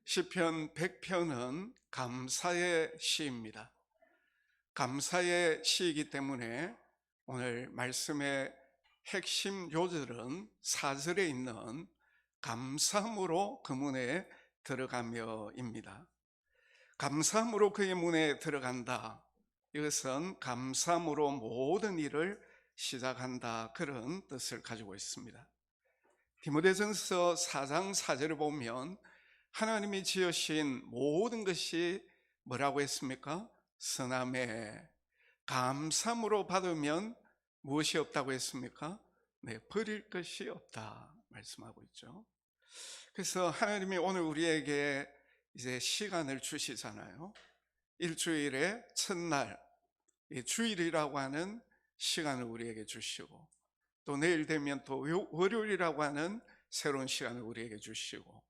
시편 100편은 감사의 시입니다. 감사의 시이기 때문에 오늘 말씀의 핵심 요절은 4절에 있는 감사함으로 그 문에 들어가며입니다. 감사함으로 그의 문에 들어간다. 이것은 감사함으로 모든 일을 시작한다. 그런 뜻을 가지고 있습니다. 디모데전서 4장 4절을 보면 하나님이 지으신 모든 것이 뭐라고 했습니까? 선함에 감사함으로 받으면 무엇이 없다고 했습니까? 네, 버릴 것이 없다 말씀하고 있죠. 그래서 하나님이 오늘 우리에게 이제 시간을 주시잖아요. 일주일의 첫날, 주일이라고 하는 시간을 우리에게 주시고, 또 내일 되면 또 월요일이라고 하는 새로운 시간을 우리에게 주시고,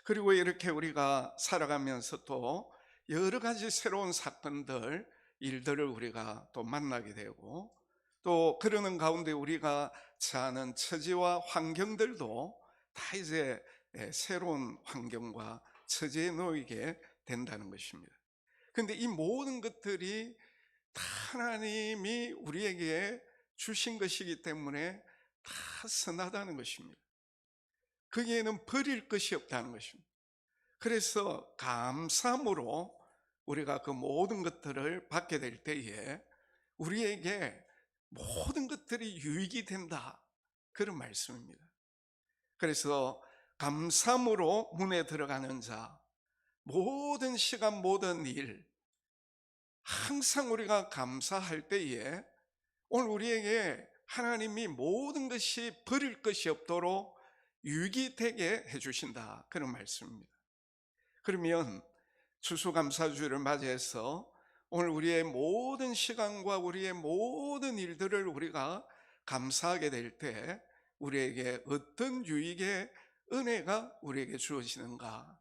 그리고 이렇게 우리가 살아가면서 또 여러 가지 새로운 사건들, 일들을 우리가 또 만나게 되고, 또 그러는 가운데 우리가 사는 처지와 환경들도 다 이제 새로운 환경과 처지에 놓이게 된다는 것입니다. 그런데 이 모든 것들이 다 하나님이 우리에게 주신 것이기 때문에 다 선하다는 것입니다. 거기에는 버릴 것이 없다는 것입니다. 그래서 감사함으로 우리가 그 모든 것들을 받게 될 때에 우리에게 모든 것들이 유익이 된다, 그런 말씀입니다. 그래서 감사함으로 문에 들어가는 자, 모든 시간 모든 일 항상 우리가 감사할 때에 오늘 우리에게 하나님이 모든 것이 버릴 것이 없도록 유익이 되게 해주신다, 그런 말씀입니다. 그러면 추수감사주를 맞이해서 오늘 우리의 모든 시간과 우리의 모든 일들을 우리가 감사하게 될 때 우리에게 어떤 유익의 은혜가 우리에게 주어지는가?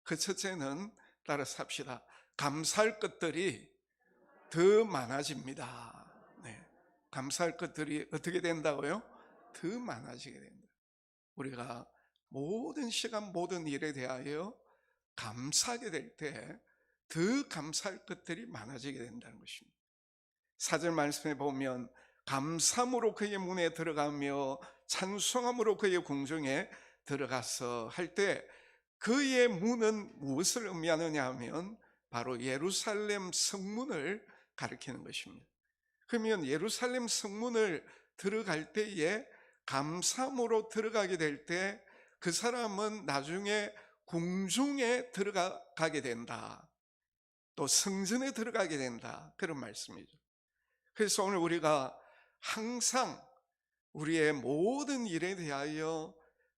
그 첫째는 따라서 합시다. 감사할 것들이 더 많아집니다. 네. 감사할 것들이 어떻게 된다고요? 더 많아지게 됩니다. 우리가 모든 시간 모든 일에 대하여 감사하게 될 때 더 감사할 것들이 많아지게 된다는 것입니다. 4절 말씀에 보면 감사함으로 그의 문에 들어가며 찬송함으로 그의 궁중에 들어가서 할 때, 그의 문은 무엇을 의미하느냐 하면 바로 예루살렘 성문을 가리키는 것입니다. 그러면 예루살렘 성문을 들어갈 때에 감사함으로 들어가게 될 때 그 사람은 나중에 궁중에 들어가게 된다, 또 성전에 들어가게 된다, 그런 말씀이죠. 그래서 오늘 우리가 항상 우리의 모든 일에 대하여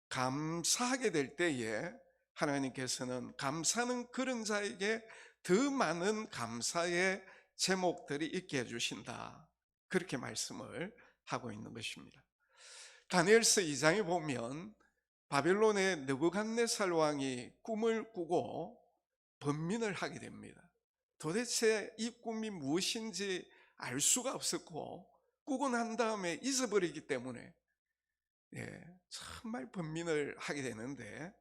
감사하게 될 때에 하나님께서는 감사하는 그런 자에게 더 많은 감사의 제목들이 있게 해주신다, 그렇게 말씀을 하고 있는 것입니다. 다니엘서 2장에 보면 바벨론의 느부갓네살 왕이 꿈을 꾸고 번민을 하게 됩니다. 도대체 이 꿈이 무엇인지 알 수가 없었고, 꾸고 난 다음에 잊어버리기 때문에 정말 번민을 하게 되는데,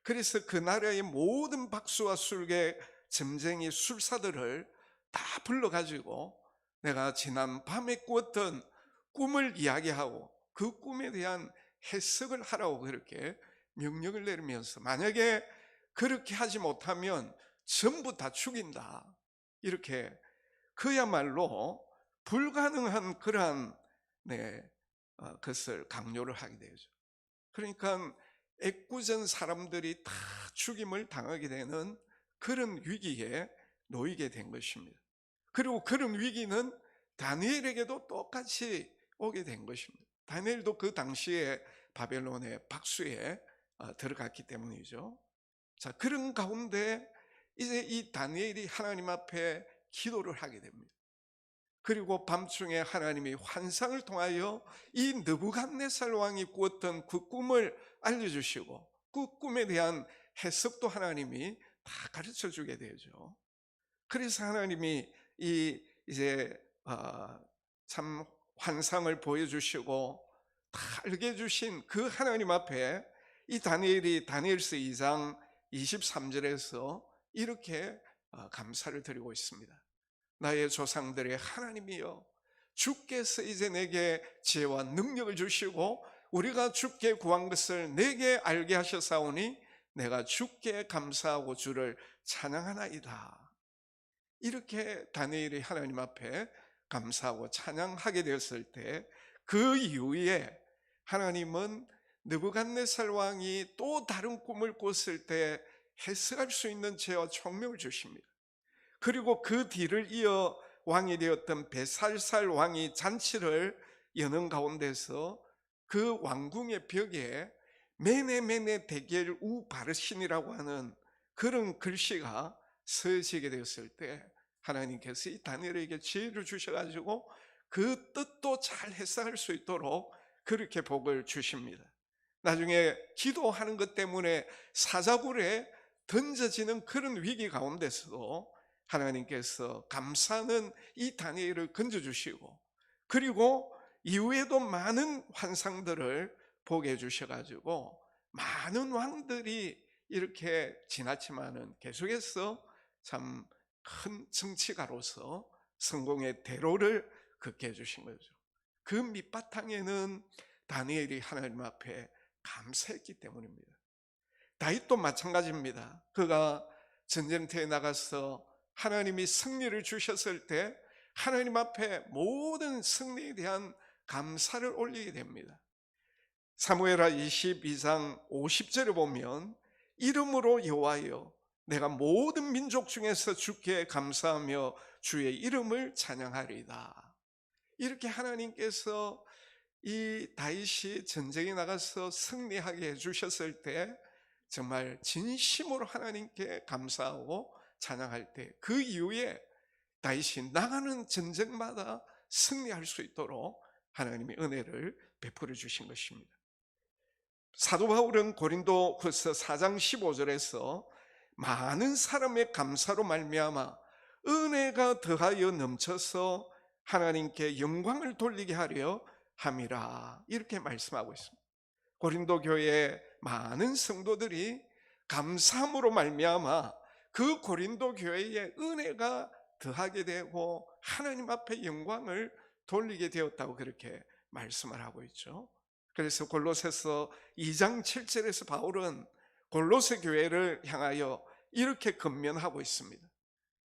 그래서 그 나라의 모든 박수와 술객, 점쟁이, 술사들을 다 불러가지고 내가 지난 밤에 꾸었던 꿈을 이야기하고 그 꿈에 대한 해석을 하라고 그렇게 명령을 내리면서, 만약에 그렇게 하지 못하면 전부 다 죽인다, 이렇게 그야말로 불가능한 그러한 것을 강요를 하게 되죠. 그러니까 애꿎은 사람들이 다 죽임을 당하게 되는 그런 위기에 놓이게 된 것입니다. 그리고 그런 위기는 다니엘에게도 똑같이 오게 된 것입니다. 다니엘도 그 당시에 바벨론의 박수에 들어갔기 때문이죠. 자, 그런 가운데 이제 이 다니엘이 하나님 앞에 기도를 하게 됩니다. 그리고 밤중에 하나님이 환상을 통하여 이 느부갓네살 왕이 꾸었던 그 꿈을 알려주시고 그 꿈에 대한 해석도 하나님이 다 가르쳐 주게 되죠. 그래서 하나님이 이제 참 환상을 보여주시고 다 알게 해주신 그 하나님 앞에 이 다니엘이 다니엘서 2장 23절에서 이렇게 감사를 드리고 있습니다. 나의 조상들의 하나님이여, 주께서 이제 내게 지혜와 능력을 주시고 우리가 주께 구한 것을 내게 알게 하셨사오니 내가 주께 감사하고 주를 찬양하나이다. 이렇게 다니엘이 하나님 앞에 감사하고 찬양하게 되었을 때, 그 이후에 하나님은 느부갓네살 왕이 또 다른 꿈을 꿨을 때 해석할 수 있는 지혜와 총명을 주십니다. 그리고 그 뒤를 이어 왕이 되었던 베살살 왕이 잔치를 여는 가운데서 그 왕궁의 벽에 메네메네 데겔 우 바르신이라고 하는 그런 글씨가 서지게 되었을 때, 하나님께서 이 다니엘에게 지혜를 주셔가지고 그 뜻도 잘 해석할 수 있도록 그렇게 복을 주십니다. 나중에 기도하는 것 때문에 사자굴에 던져지는 그런 위기 가운데서도 하나님께서 감사는 이 다니엘을 건져주시고, 그리고 이후에도 많은 환상들을 보게 해주셔가지고 많은 왕들이 이렇게 지났지만은 계속해서 참 큰 정치가로서 성공의 대로를 걷게 해주신 거죠. 그 밑바탕에는 다니엘이 하나님 앞에 감사했기 때문입니다. 다윗도 마찬가지입니다. 그가 전쟁터에 나가서 하나님이 승리를 주셨을 때 하나님 앞에 모든 승리에 대한 감사를 올리게 됩니다. 사무엘하 22장 50절에 보면 이름으로 여호와여, 내가 모든 민족 중에서 주께 감사하며 주의 이름을 찬양하리이다. 이렇게 하나님께서 이 다윗이 전쟁에 나가서 승리하게 해주셨을 때 정말 진심으로 하나님께 감사하고 찬양할 때, 그 이후에 다윗이 나가는 전쟁마다 승리할 수 있도록 하나님의 은혜를 베풀어 주신 것입니다. 사도 바울은 고린도후서 4장 15절에서 많은 사람의 감사로 말미암아 은혜가 더하여 넘쳐서 하나님께 영광을 돌리게 하려 함이라, 이렇게 말씀하고 있습니다. 고린도 교회에 많은 성도들이 감사함으로 말미암아 그 고린도 교회의 은혜가 더하게 되고 하나님 앞에 영광을 돌리게 되었다고 그렇게 말씀을 하고 있죠. 그래서 골로새서 2장 7절에서 바울은 골로새 교회를 향하여 이렇게 권면하고 있습니다.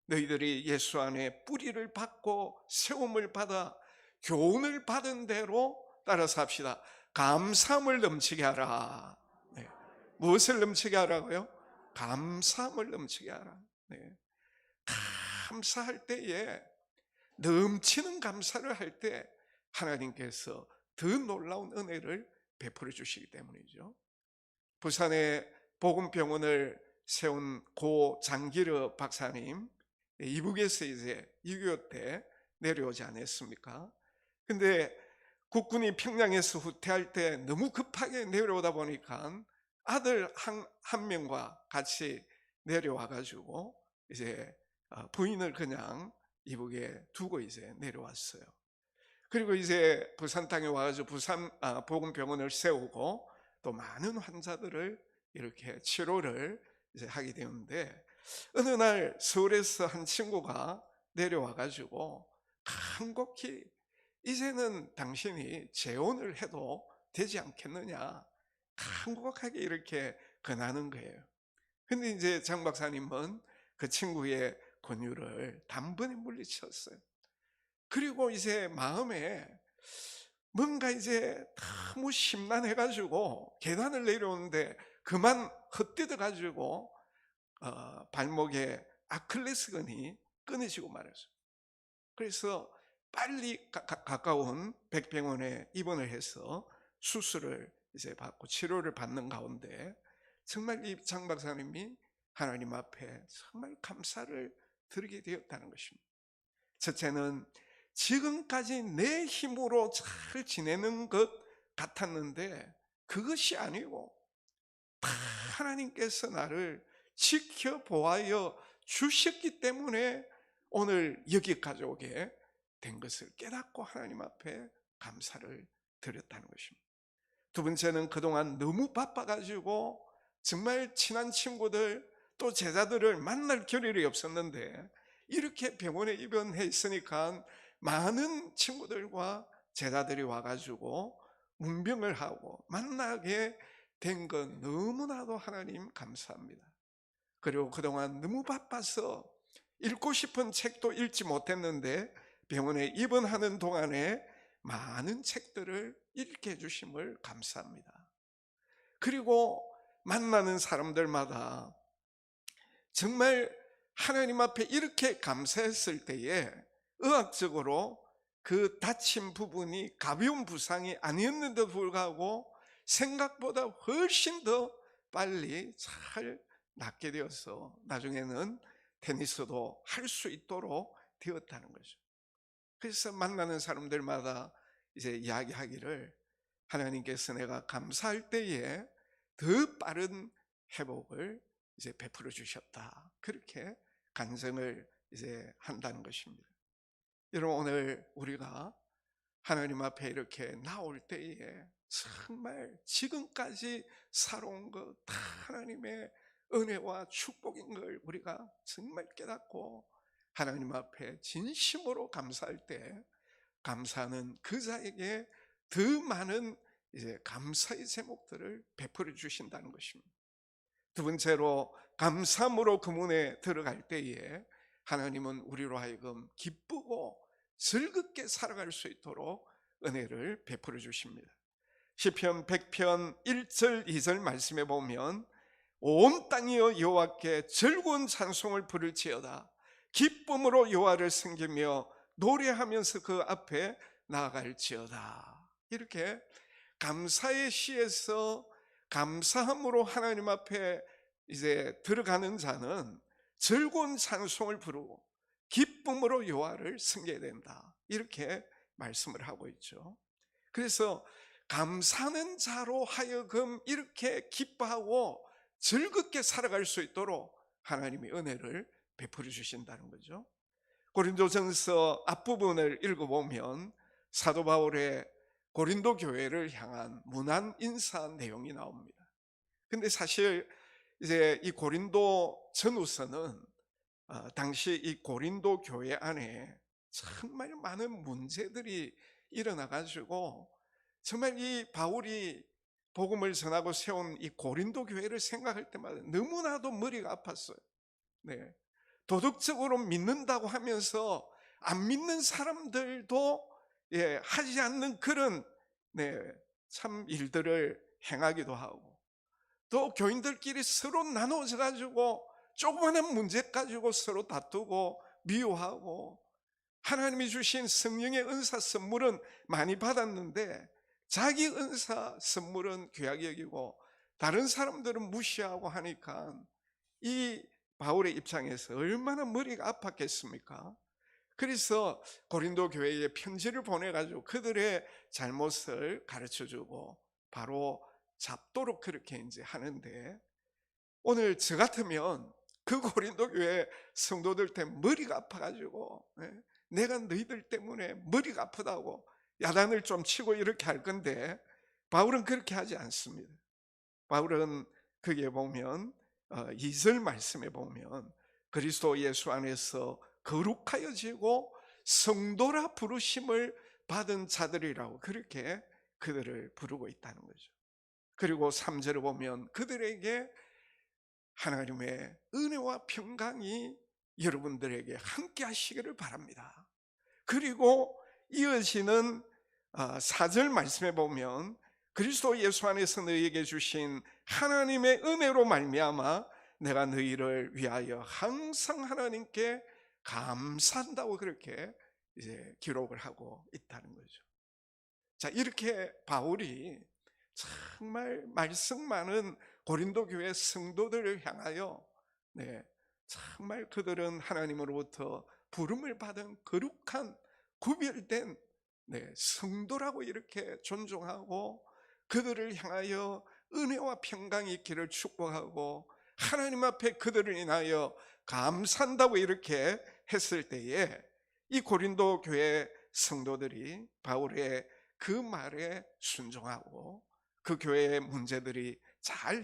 너희들이 예수 안에 뿌리를 받고 세움을 받아 교훈을 받은 대로 따라서 합시다. 감사함을 넘치게 하라. 네. 무엇을 넘치게 하라고요? 감사함을 넘치게 하라. 네. 감사할 때에, 넘치는 감사를 할 때 하나님께서 더 놀라운 은혜를 베풀어 주시기 때문이죠. 부산에 복음병원을 세운 고 장기르 박사님, 이북에서 이제 6.25 때 내려오지 않았습니까? 근데 국군이 평양에서 후퇴할 때 너무 급하게 내려오다 보니까 아들 한 명과 같이 내려와 가지고 이제 부인을 그냥 이북에 두고 이제 내려왔어요. 그리고 이제 부산 땅에 와가지고 부산 복음병원을 세우고 또 많은 환자들을 이렇게 치료를 이제 하게 되는데, 어느 날 서울에서 한 친구가 내려와가지고 간곡히 이제는 당신이 재혼을 해도 되지 않겠느냐, 간곡하게 이렇게 권하는 거예요. 근데 이제 장 박사님은 그 친구의 권유를 단번에 물리쳤어요. 그리고 이제 마음에 뭔가 이제 너무 심란해가지고 계단을 내려오는데 그만 헛디뎌가지고 발목에 아킬레스건이 끊어지고 말았어요. 그래서 빨리 가까운 백병원에 입원을 해서 수술을 이제 받고 치료를 받는 가운데 정말 이 장 박사님이 하나님 앞에 정말 감사를 드리게 되었다는 것입니다. 첫째는 지금까지 내 힘으로 잘 지내는 것 같았는데 그것이 아니고 다 하나님께서 나를 지켜보아여 주셨기 때문에 오늘 여기까지 오게 된 것을 깨닫고 하나님 앞에 감사를 드렸다는 것입니다. 두 번째는 그동안 너무 바빠가지고 정말 친한 친구들 또 제자들을 만날 겨를이 없었는데 이렇게 병원에 입원해 있으니까 많은 친구들과 제자들이 와가지고 문병을 하고 만나게 된 건 너무나도 하나님 감사합니다. 그리고 그동안 너무 바빠서 읽고 싶은 책도 읽지 못했는데 병원에 입원하는 동안에 많은 책들을 읽게 해주심을 감사합니다. 그리고 만나는 사람들마다 정말 하나님 앞에 이렇게 감사했을 때에 의학적으로 그 다친 부분이 가벼운 부상이 아니었는데도 불구하고 생각보다 훨씬 더 빨리 잘 낫게 되어서 나중에는 테니스도 할 수 있도록 되었다는 거죠. 그래서 만나는 사람들마다 이제 이야기하기를 하나님께서 내가 감사할 때에 더 빠른 회복을 이제 베풀어 주셨다. 그렇게 간증을 이제 한다는 것입니다. 여러분, 오늘 우리가 하나님 앞에 이렇게 나올 때에 정말 지금까지 살아온 것 다 하나님의 은혜와 축복인 걸 우리가 정말 깨닫고 하나님 앞에 진심으로 감사할 때 감사는 그 자에게 더 많은 이제 감사의 제목들을 베풀어 주신다는 것입니다. 두 번째로 감사함으로 그 문에 들어갈 때에 하나님은 우리로 하여금 기쁘고 즐겁게 살아갈 수 있도록 은혜를 베풀어 주십니다. 시편 100편 1절 2절 말씀에 보면 온 땅이여 여호와께 즐거운 찬송을 부를지어다. 기쁨으로 여호와를 섬기며 노래하면서 그 앞에 나아갈지어다. 이렇게 감사의 시에서 감사함으로 하나님 앞에 이제 들어가는 자는 즐거운 찬송을 부르고 기쁨으로 여호와를 섬겨야 된다. 이렇게 말씀을 하고 있죠. 그래서 감사하는 자로 하여금 이렇게 기뻐하고 즐겁게 살아갈 수 있도록 하나님의 은혜를 베풀어 주신다는 거죠. 고린도전서 앞부분을 읽어보면 사도 바울의 고린도 교회를 향한 문안 인사 내용이 나옵니다. 근데 사실 이제 이 고린도 전후서는 당시 이 고린도 교회 안에 정말 많은 문제들이 일어나 가지고 정말 이 바울이 복음을 전하고 세운 이 고린도 교회를 생각할 때마다 너무나도 머리가 아팠어요. 네. 도덕적으로 믿는다고 하면서 안 믿는 사람들도 하지 않는 그런 참 일들을 행하기도 하고, 또 교인들끼리 서로 나눠져 가지고 조그마한 문제 가지고 서로 다투고 미워하고, 하나님이 주신 성령의 은사 선물은 많이 받았는데 자기 은사 선물은 귀하게 여기고 다른 사람들은 무시하고 하니까 이 바울의 입장에서 얼마나 머리가 아팠겠습니까? 그래서 고린도 교회에 편지를 보내가지고 그들의 잘못을 가르쳐주고 바로 잡도록 그렇게 이제 하는데, 오늘 저 같으면 그 고린도 교회 성도들 때문에 머리가 아파가지고 내가 너희들 때문에 머리가 아프다고 야단을 좀 치고 이렇게 할 건데, 바울은 그렇게 하지 않습니다. 바울은 거기에 보면 2절 말씀에 보면 그리스도 예수 안에서 거룩하여지고 성도라 부르심을 받은 자들이라고 그렇게 그들을 부르고 있다는 거죠. 그리고 3절을 보면 그들에게 하나님의 은혜와 평강이 여러분들에게 함께 하시기를 바랍니다. 그리고 이어지는 4절 말씀에 보면 그리스도 예수 안에서 너희에게 주신 하나님의 은혜로 말미암아 내가 너희를 위하여 항상 하나님께 감사한다고 그렇게 이제 기록을 하고 있다는 거죠. 자, 이렇게 바울이 정말 말씀 많은 고린도 교회 성도들을 향하여 정말 그들은 하나님으로부터 부름을 받은 거룩한 구별된 성도라고 이렇게 존중하고 그들을 향하여 은혜와 평강이 있기를 축복하고 하나님 앞에 그들을 인하여 감사한다고 이렇게 했을 때에 이 고린도 교회 성도들이 바울의 그 말에 순종하고 그 교회의 문제들이 잘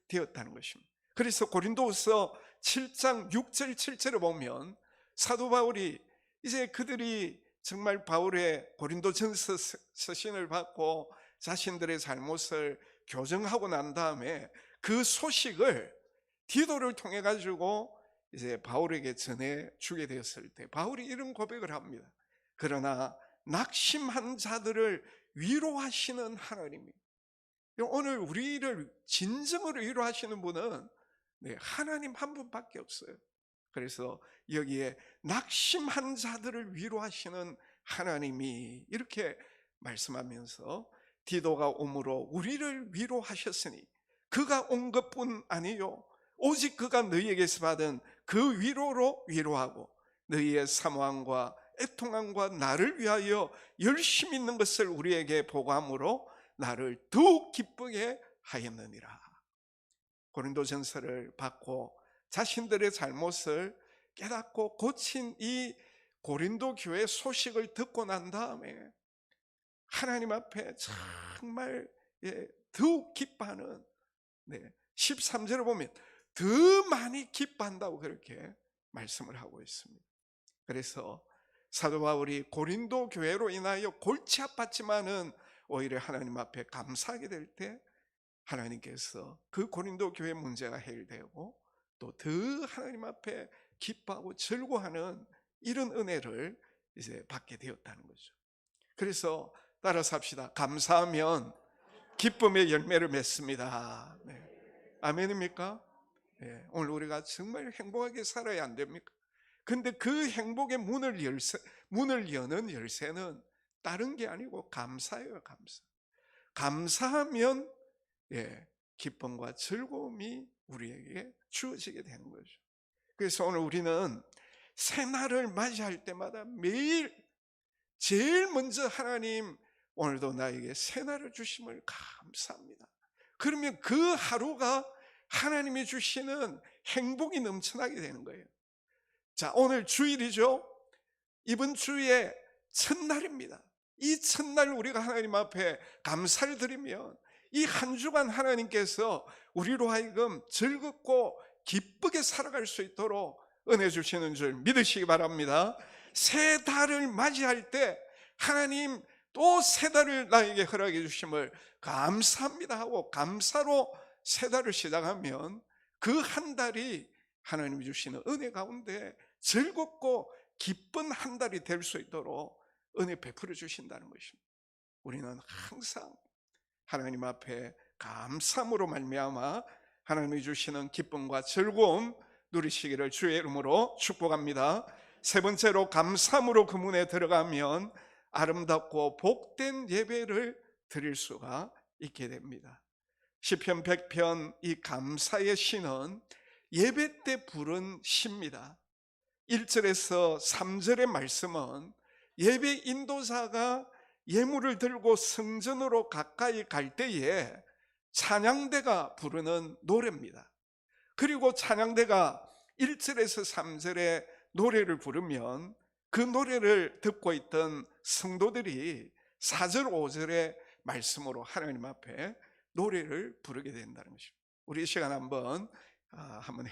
되었다는 것입니다. 그래서 고린도후서 7장 6절 7절을 보면 사도 바울이 이제 그들이 정말 바울의 고린도전서 서신을 받고 자신들의 잘못을 교정하고 난 다음에 그 소식을 디도를 통해 가지고 이제 바울에게 전해 주게 되었을 때 바울이 이런 고백을 합니다. 그러나 낙심한 자들을 위로하시는 하나님이, 오늘 우리를 진정으로 위로하시는 분은 하나님 한 분밖에 없어요. 그래서 여기에 낙심한 자들을 위로하시는 하나님이 이렇게 말씀하면서 디도가 오므로 우리를 위로하셨으니 그가 온 것뿐 아니요 오직 그가 너희에게서 받은 그 위로로 위로하고 너희의 사모함과 애통함과 나를 위하여 열심히 있는 것을 우리에게 보고함으로 나를 더욱 기쁘게 하였느니라. 고린도전서를 받고 자신들의 잘못을 깨닫고 고친 이 고린도 교회 소식을 듣고 난 다음에 하나님 앞에 정말 더욱 기뻐하는, 13절을 보면 더 많이 기뻐한다고 그렇게 말씀을 하고 있습니다. 그래서 사도 바울이 고린도 교회로 인하여 골치 아팠지만은 오히려 하나님 앞에 감사하게 될 때 하나님께서 그 고린도 교회 문제가 해결되고 또 더 하나님 앞에 기뻐하고 즐거워하는 이런 은혜를 이제 받게 되었다는 거죠. 그래서 따라서 합시다. 감사하면 기쁨의 열매를 맺습니다. 네. 아멘입니까? 네. 오늘 우리가 정말 행복하게 살아야 안 됩니까? 근데 그 행복의 문을 여는 열쇠는 다른 게 아니고 감사예요. 감사하면 기쁨과 즐거움이 우리에게 주어지게 되는 거죠. 그래서 오늘 우리는 새날을 맞이할 때마다 매일 제일 먼저 하나님 오늘도 나에게 새날을 주심을 감사합니다. 그러면 그 하루가 하나님이 주시는 행복이 넘쳐나게 되는 거예요. 자, 오늘 주일이죠. 이번 주의 첫날입니다. 이 첫날 우리가 하나님 앞에 감사를 드리면 이 한 주간 하나님께서 우리로 하여금 즐겁고 기쁘게 살아갈 수 있도록 은혜 주시는 줄 믿으시기 바랍니다. 새 달을 맞이할 때 하나님 또 새 달을 나에게 허락해 주심을 감사합니다 하고 감사로 새 달을 시작하면 그 한 달이 하나님이 주시는 은혜 가운데 즐겁고 기쁜 한 달이 될 수 있도록 은혜 베풀어 주신다는 것입니다. 우리는 항상 하나님 앞에 감사함으로 말미암아 하나님이 주시는 기쁨과 즐거움 누리시기를 주의 이름으로 축복합니다. 세 번째로 감사함으로 그 문에 들어가면 아름답고 복된 예배를 드릴 수가 있게 됩니다. 시편 100편 이 감사의 시는 예배 때 부른 시입니다. 1절에서 3절의 말씀은 예배 인도자가 예물을 들고 성전으로 가까이 갈 때에 찬양대가 부르는 노래입니다. 그리고 찬양대가 1절에서 3절의 노래를 부르면 그 노래를 듣고 있던 성도들이 4절 5절의 말씀으로 하나님 앞에 노래를 부르게 된다는 것입니다. 우리 이 시간 한번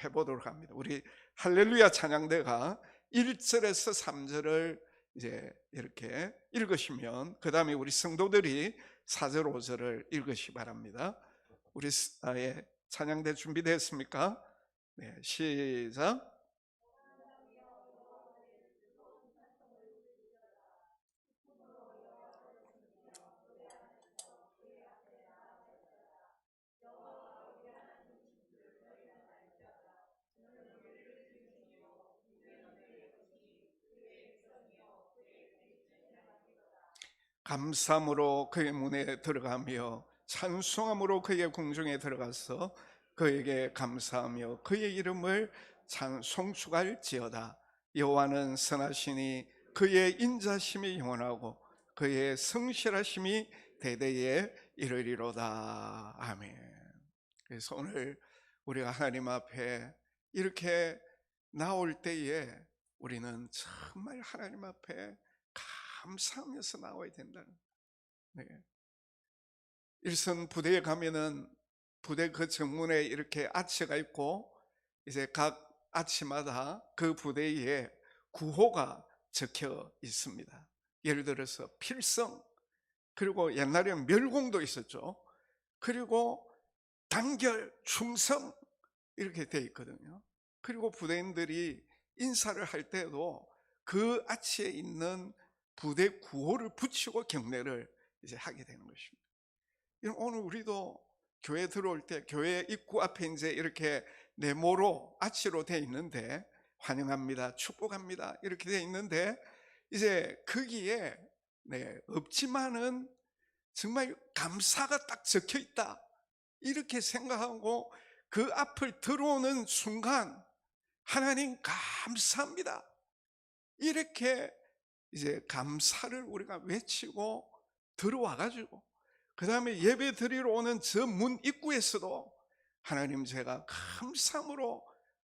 해보도록 합니다. 우리 할렐루야 찬양대가 1절에서 3절을 이제 이렇게 읽으시면 그 다음에 우리 성도들이 4절 5절을 읽으시 바랍니다. 우리 찬양대 준비되었습니까? 네, 시작. 감사함으로 그의 문에 들어가며 찬송함으로 그의 궁중에 들어가서 그에게 감사하며 그의 이름을 송축할지어다. 여호와는 선하시니 그의 인자심이 영원하고 그의 성실하심이 대대에 이르리로다. 아멘. 그래서 오늘 우리가 하나님 앞에 이렇게 나올 때에 우리는 정말 하나님 앞에 감사하면서 나와야 된다는. 일선 부대에 가면은 부대 그 정문에 이렇게 아치가 있고, 이제 각 아치마다 그 부대에 구호가 적혀 있습니다. 예를 들어서 필성, 그리고 옛날에는 멸공도 있었죠. 그리고 단결, 충성, 이렇게 돼 있거든요. 그리고 부대인들이 인사를 할 때도 그 아치에 있는 부대 구호를 붙이고 경례를 이제 하게 되는 것입니다. 오늘 우리도 교회 들어올 때 교회 입구 앞에 이제 이렇게 네모로 아치로 돼 있는데, 환영합니다, 축복합니다, 이렇게 돼 있는데, 이제 거기에 없지만은 정말 감사가 딱 적혀 있다, 이렇게 생각하고 그 앞을 들어오는 순간 하나님 감사합니다, 이렇게 이제 감사를 우리가 외치고 들어와 가지고, 그 다음에 예배 드리러 오는 저 문 입구에서도 하나님, 제가 감사함으로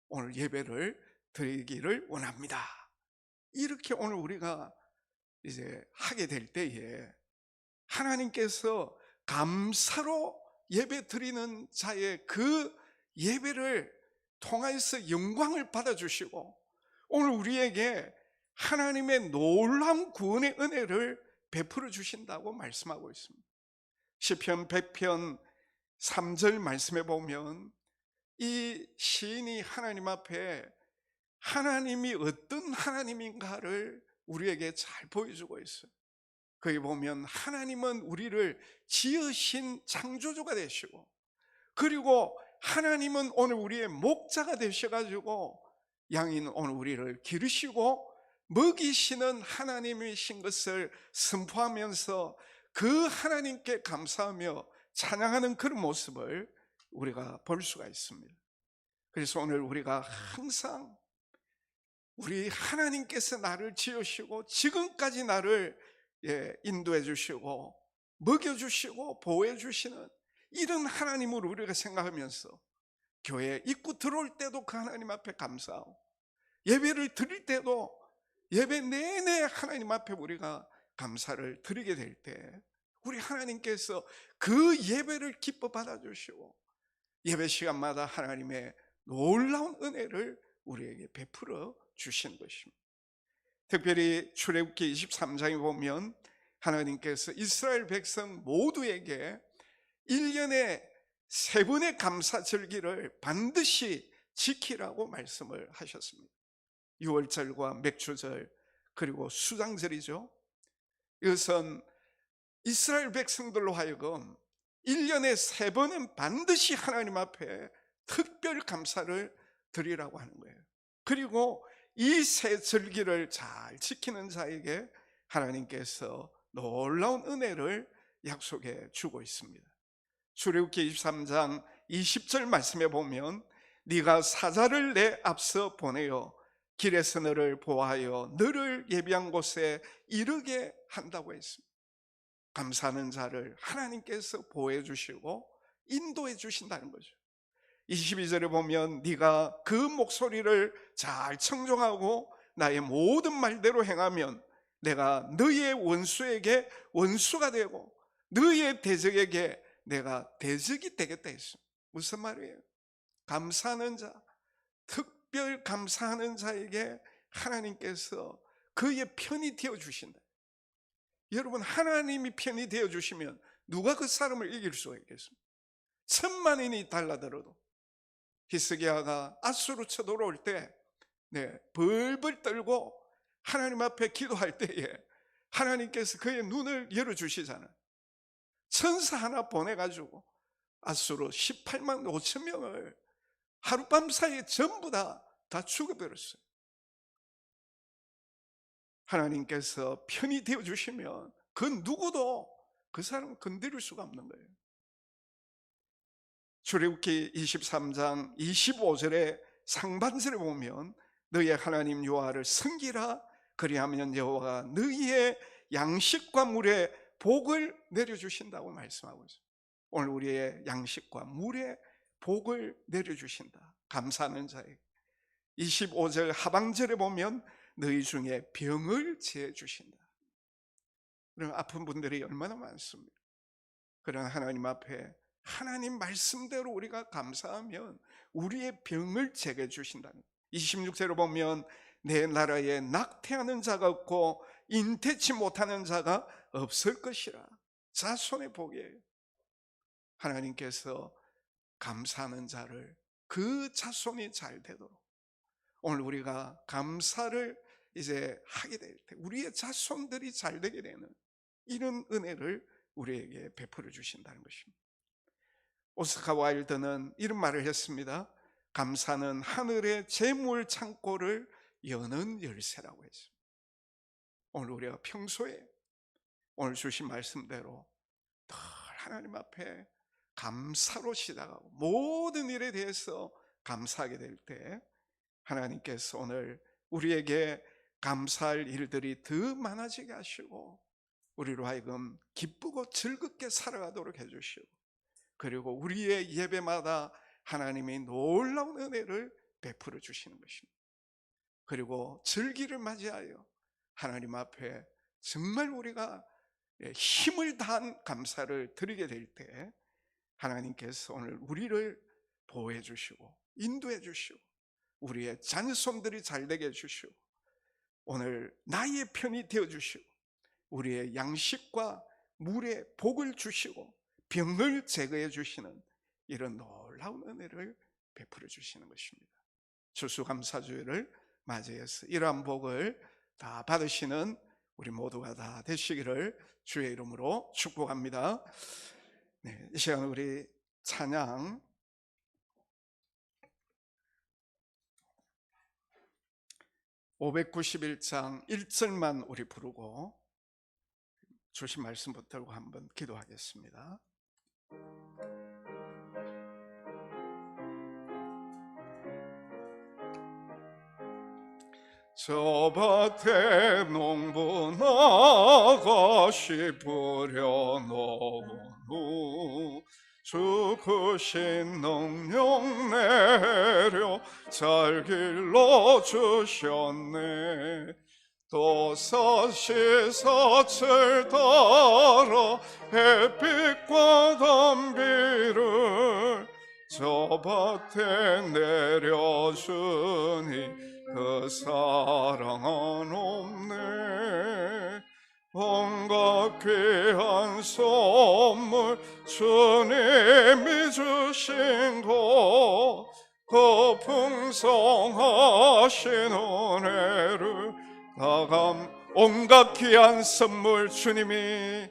오늘 예배를 드리기를 원합니다, 이렇게 오늘 우리가 이제 하게 될 때에 하나님께서 감사로 예배 드리는 자의 그 예배를 통해서 영광을 받아주시고, 오늘 우리에게 하나님의 놀라운 구원의 은혜를 베풀어 주신다고 말씀하고 있습니다. 시편 100편 3절 말씀에 보면 이 시인이 하나님 앞에 하나님이 어떤 하나님인가를 우리에게 잘 보여주고 있어요. 거기 보면 하나님은 우리를 지으신 창조주가 되시고, 그리고 하나님은 오늘 우리의 목자가 되셔가지고 양인 오늘 우리를 기르시고 먹이시는 하나님이신 것을 선포하면서 그 하나님께 감사하며 찬양하는 그런 모습을 우리가 볼 수가 있습니다. 그래서 오늘 우리가 항상 우리 하나님께서 나를 지으시고 지금까지 나를 인도해 주시고 먹여주시고 보호해 주시는 이런 하나님을 우리가 생각하면서 교회 입구 들어올 때도 그 하나님 앞에 감사하고, 예배를 드릴 때도 예배 내내 하나님 앞에 우리가 감사를 드리게 될 때 우리 하나님께서 그 예배를 기뻐 받아주시고 예배 시간마다 하나님의 놀라운 은혜를 우리에게 베풀어 주신 것입니다. 특별히 출애굽기 23장에 보면 하나님께서 이스라엘 백성 모두에게 1년에 3번의 감사절기를 반드시 지키라고 말씀을 하셨습니다. 유월절과 맥주절, 그리고 수장절이죠. 이것은 이스라엘 백성들로 하여금 1년에 3번은 반드시 하나님 앞에 특별 감사를 드리라고 하는 거예요. 그리고 이 세 절기를 잘 지키는 자에게 하나님께서 놀라운 은혜를 약속해 주고 있습니다. 출애굽기 23장 20절 말씀에 보면 네가 사자를 내 앞서 보내어 길에서 너를 보호하여 너를 예비한 곳에 이르게 한다고 했습니다. 감사하는 자를 하나님께서 보호해 주시고 인도해 주신다는 거죠. 22절에 보면 네가 그 목소리를 잘 청종하고 나의 모든 말대로 행하면 내가 너의 원수에게 원수가 되고 너의 대적에게 내가 대적이 되겠다 했습니다. 무슨 말이에요? 감사하는 자, 특별 감사하는 자에게 하나님께서 그의 편이 되어 주신다. 여러분, 하나님이 편이 되어 주시면 누가 그 사람을 이길 수가 있겠습니까? 천만인이 달라들어도 히스기야가 앗수로 쳐들어올 때 벌벌 떨고 하나님 앞에 기도할 때에 하나님께서 그의 눈을 열어주시잖아요. 천사 하나 보내가지고 앗수로 18만 5천 명을 하룻밤 사이에 전부 다 죽여버렸어요. 하나님께서 편이 되어주시면 그 누구도 그 사람을 건드릴 수가 없는 거예요. 출애굽기 23장 25절에 상반절에 보면 너의 하나님 여호와를 섬기라, 그리하면 여호와가 너희의 양식과 물에 복을 내려주신다고 말씀하고 있어요. 오늘 우리의 양식과 물에 복을 내려주신다, 감사하는 자에게. 25절 하방절에 보면 너희 중에 병을 지어 주신다. 그런 아픈 분들이 얼마나 많습니다. 그런 하나님 앞에 하나님 말씀대로 우리가 감사하면 우리의 병을 제거해 주신다는, 26절로 보면 내 나라에 낙태하는 자가 없고 인태치 못하는 자가 없을 것이라. 자손의 복이에요. 하나님께서 감사하는 자를, 그 자손이 잘 되도록, 오늘 우리가 감사를 이제 하게 될 때 우리의 자손들이 잘 되게 되는 이런 은혜를 우리에게 베풀어 주신다는 것입니다. 오스카 와일드는 이런 말을 했습니다. 감사는 하늘의 재물 창고를 여는 열쇠라고 했습니다. 오늘 우리가 평소에 오늘 주신 말씀대로 늘 하나님 앞에 감사로 시작하고 모든 일에 대해서 감사하게 될 때 하나님께서 오늘 우리에게 감사할 일들이 더 많아지게 하시고 우리로 하여금 기쁘고 즐겁게 살아가도록 해주시고, 그리고 우리의 예배마다 하나님이 놀라운 은혜를 베풀어 주시는 것입니다. 그리고 절기를 맞이하여 하나님 앞에 정말 우리가 힘을 다한 감사를 드리게 될 때 하나님께서 오늘 우리를 보호해 주시고 인도해 주시고 우리의 자녀손들이 잘되게 해주시고 오늘 나의 편이 되어주시고 우리의 양식과 물의 복을 주시고 병을 제거해 주시는 이런 놀라운 은혜를 베풀어 주시는 것입니다. 추수감사주일을 맞이해서 이러한 복을 다 받으시는 우리 모두가 다 되시기를 주의 이름으로 축복합니다. 네, 이 시간 우리 찬양 591장 1절만 우리 부르고 주신 말씀 붙들고 한번 기도하겠습니다. 저 밭에 농부나가 씨 뿌려놓은 주 크신 능력 내려 잘 길러주셨네. 또 사시사철 따라 햇빛과 담비를 저 밭에 내려주니 그 사랑은 없네. 온갖 귀한 선물 주님이 주신 것, 그 풍성하신 은혜를 온갖 귀한 선물 주님이,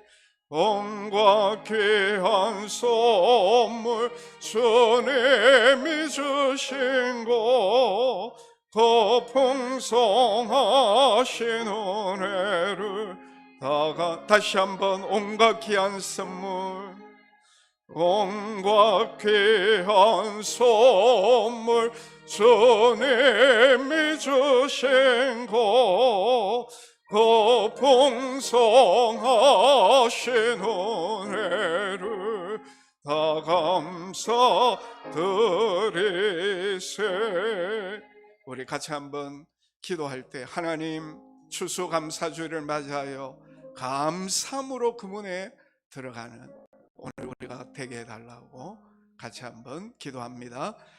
온갖 귀한 선물 주님이 주신 것, 그 풍성하신 은혜를 다시 한번 온갖 귀한 선물, 온갖 귀한 선물 주님이 주신 것, 그 풍성하신 은혜를 다 감사드리세. 우리 같이 한번 기도할 때 하나님 추수감사주일을 맞이하여 감사함으로 그 문에 들어가는 오늘 우리가 되게 해달라고 같이 한번 기도합니다.